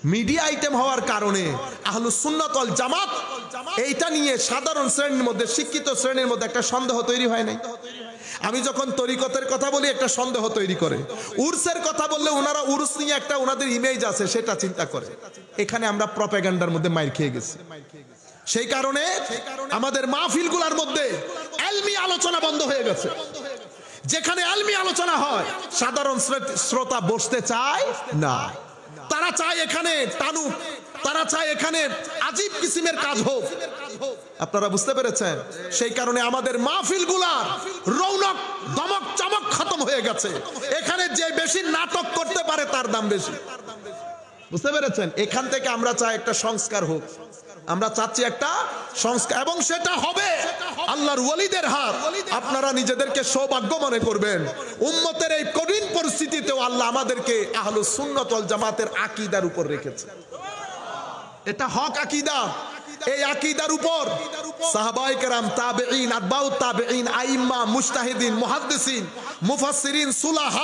Media item হওয়ার কারণে আহলুস সুন্নাত ওয়াল জামাত এইটা নিয়ে সাধারণ শ্রেণীর মধ্যে, শিক্ষিত শ্রেণীর মধ্যে একটা সন্দেহ তৈরি হয় নাই। আমি যখন তরিকতের কথা বলি একটা সন্দেহ তৈরি করে, উরসের কথা বললে ওনারা উরস নিয়ে একটা ওনাদের ইমেজ আছে সেটা চিন্তা করে। এখানে আমরা প্রপাগান্ডার মধ্যে মাইর খেয়ে গেছি। সেই কারণে আমাদের মাহফিলগুলোর মধ্যে ইলমি আলোচনা বন্ধ হয়ে গেছে। যেখানে ইলমি আলোচনা হয় সাধারণ শ্রোতা বসতে চায় না, তারা চায় এখানে টানুক, তারা চায় এখানে আজীব কিসিমের কাজ হোক। আপনারা বুঝতে পেরেছেন? সেই কারণে আমাদের মাহফিলগুলার রৌনক দমক চমক খতম হয়ে গেছে। এখানে যে বেশি নাটক করতে পারে তার দাম বেশি। বুঝতে পেরেছেন? এখান থেকে আমরা চাই একটা সংস্কার হোক, আমরা চাচ্ছি একটা সংস্কার, এবং সেটা হবে আল্লাহর ওয়ালিদের হাত। আপনারা নিজেদেরকে সৌভাগ্য মনে করবেন, উম্মতের এই কঠিন পরিস্থিতিতেও আল্লাহ আমাদেরকে আহলুস সুন্নাত ওয়াল জামাতের আকীদার উপর রেখেছে। এটা হক আকীদা। এই আকীদার উপর সাহাবায়ে কেরাম, তাবেঈন, আতবাউত তাবেঈন, আইম্মা, মুজতাহিদিন, মুহাদ্দিসিন, মুফাসসিরিন, সুলাহা